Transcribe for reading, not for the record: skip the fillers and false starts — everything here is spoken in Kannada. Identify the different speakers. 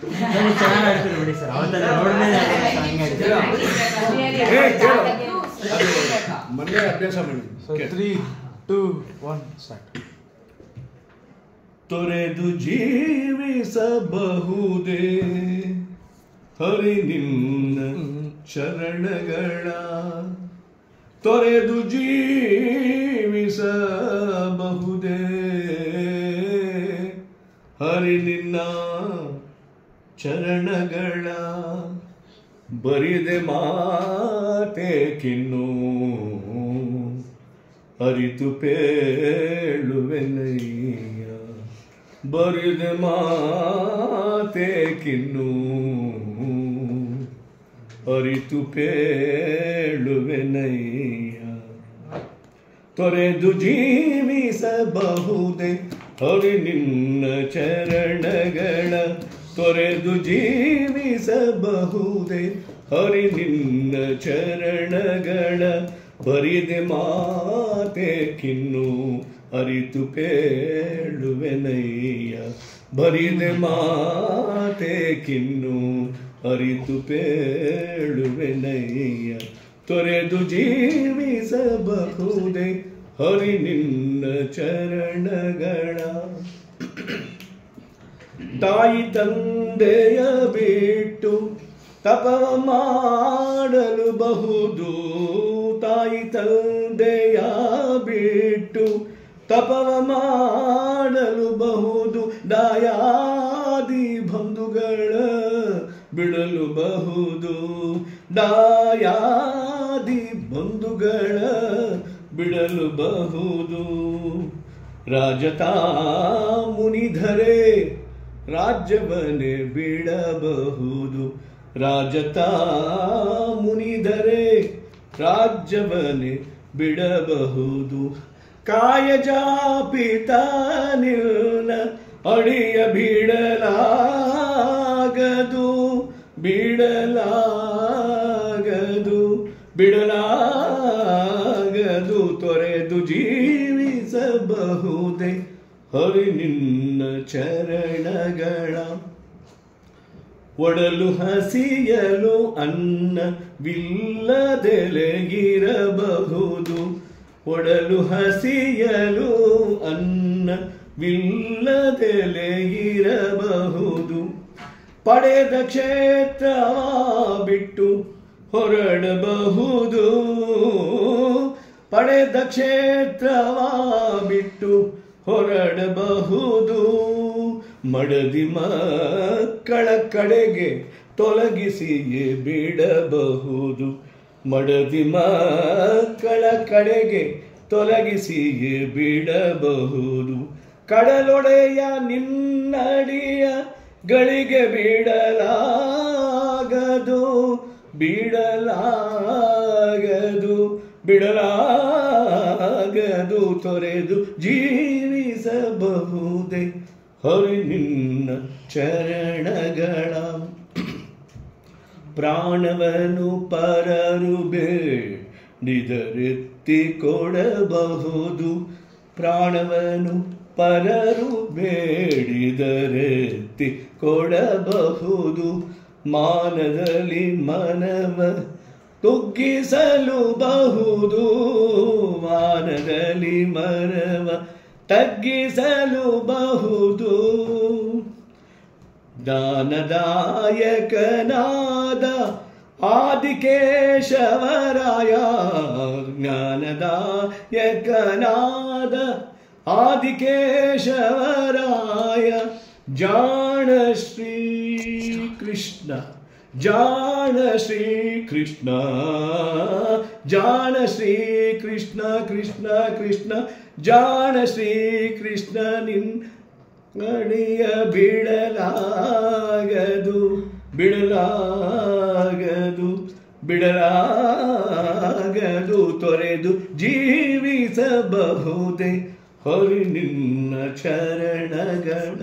Speaker 1: ಚೆನ್ನಾಗಿ ಆಡ್ತೀರಿ ಬಿಡಿ ಸರ್. ಅವತ್ತೆಲ್ಲ ನೋಡಿದ್ರೆ
Speaker 2: ಮೊನ್ನೆ ಅಭ್ಯಾಸ ಮಾಡಿ.
Speaker 1: 3, 2, 1 ಸ್ಟಾರ್ಟ್.
Speaker 2: ತೊರೆದು ಜೀವಿಸಬಹುದೇ ಹರಿ ನಿನ್ನ ಶರಣಗಳ, ತೊರೆದು ಜೀವಿಸಬಹುದೇ ಹರಿ ನಿನ್ನ ಚರಣಗಳ, ಬರಿದೆ ಮಾತೆ ಕಿನ್ನು ಅರಿತು ಪೇಳುವೆನಯ್ಯ, ಬರಿದೆ ಮಾತೆ ಕಿನ್ನು ಅರಿತು ಪೇಳುವೆನಯ್ಯ, ತೊರೆದು ಜೀವಿಸಬಹುದೇ ಹರಿ ನಿನ್ನ ಚರಣಗಳ, ತೊರೆದು ಜೀವಿಸಬಹುದೇ ಹರಿ ನಿನ್ನ ಚರಣಗಳ, ಬರಿದೆ ಮಾತೆ ಕಿನ್ನು ಅರಿತು ಪೇಳುವೆನಯ್ಯ, ಬರಿದೆ ಮಾತೆ ಕಿನ್ನು ಅರಿತು ಪೇಳುವೆನಯ್ಯ, ತೊರೆದು ಜೀವಿಸಬಹುದೇ ಹರಿ ನಿನ್ನ ಚರಣಗಳ. ತಾಯಿ ತಂದೆಯ ಬಿಟ್ಟು ತಪವ ಮಾಡಲು ಬಹುದು, ತಾಯಿ ತಂದೆಯ ಬಿಟ್ಟು ತಪವ ಮಾಡಲು ಬಹುದು, ದಾಯಾದಿ ಬಂಧುಗಳ ಬಿಡಲು ಬಹುದು, ದಾಯಾದಿ ಬಂಧುಗಳ ಬಿಡಲು ಬಹುದು, ರಾಜತಾ ಮುನಿಧರೆ ರಾಜ್ಯವನ್ನೇ ಬಿಡಬಹುದು, ರಾಜತಾ ಮುನಿಧರೆ ರಾಜ್ಯವನ್ನೇ ಬಿಡಬಹುದು, ಕಾಯಜಾಪಿತ ನಿನ್ನ ಅಡಿಯ ಬಿಡಲಾಗದು, ಬಿಡಲಾಗದು, ಬಿಡಲಾಗದು, ತೊರೆದು ಜೀವಿಸಬಹುದೇ ಹರಿ ನಿನ್ನ ಚರಣಗಳ. ಒಡಲು ಹಸಿಯಲು ಅನ್ನವಿಲ್ಲದೆಲೆಗಿರಬಹುದು, ಒಡಲು ಹಸಿಯಲು ಅನ್ನವಿಲ್ಲದೆಲೆಗಿರಬಹುದು, ಪಡೆದ ಕ್ಷೇತ್ರವ ಬಿಟ್ಟು ಹೊರಡಬಹುದು, ಪಡೆದ ಕ್ಷೇತ್ರವ ಬಿಟ್ಟು ಹೊರಡಬಹುದು, ಮಡದಿ ಮಕ್ಕಳ ಕಡೆಗೆ ತೊಲಗಿಸಿಯೇ ಬಿಡಬಹುದು, ಮಡದಿ ಮಕ್ಕಳ ಕಡೆಗೆ ತೊಲಗಿಸಿಯೇ ಬಿಡಬಹುದು, ಕಡಲೊಡೆಯ ನಿನ್ನಡಿಯ ಗಳಿಗೆ ಬಿಡಲಾಗದು, ಬಿಡಲಾಗದು, ಬಿಡಲಾಗದು, ತೊರೆದು ಜೀವಿಸಬಹುದೇ ಹರಿ ನಿನ್ನ ಚರಣಗಳ. ಪ್ರಾಣವನ್ನು ಪರರು ಬೇಡಿದರೆತ್ತಿ ಕೊಡಬಹುದು, ಪ್ರಾಣವನ್ನು ಪರರು ಬೇಡಿದರೆತ್ತಿ ಕೊಡಬಹುದು, ಮಾನದಲ್ಲಿ ಮನವ ತುಗ್ಗಿಸಲು ಬಹುದು, ಮಾನದಲ್ಲಿ ಮನವ ತಗ್ಗಿಸಲು ಬಹುದು, ಜ್ಞಾನದಾಯಕನಾದ ಆದಿಕೇಶವರಾಯ, ಜ್ಞಾನದಾಯಕನಾದ ಆದಿಕೇಶವರಾಯ, ಜಾಣ ಶ್ರೀ ಕೃಷ್ಣ, ಜಾಣ ಶ್ರೀ ಕೃಷ್ಣ, ಜಾಣ ಶ್ರೀ ಕೃಷ್ಣ, ಕೃಷ್ಣ ಕೃಷ್ಣ, ಜಾಣ ಶ್ರೀ ಕೃಷ್ಣ ನಿನ್ ಅಡಿಯ ಬಿಡಲಾಗದು, ಬಿಡಲಾಗದು, ಬಿಡಲಾಗದು, ತೊರೆದು ಜೀವಿಸಬಹುದೇ ಹರಿ ನಿನ್ನ ಚರಣಗಳ.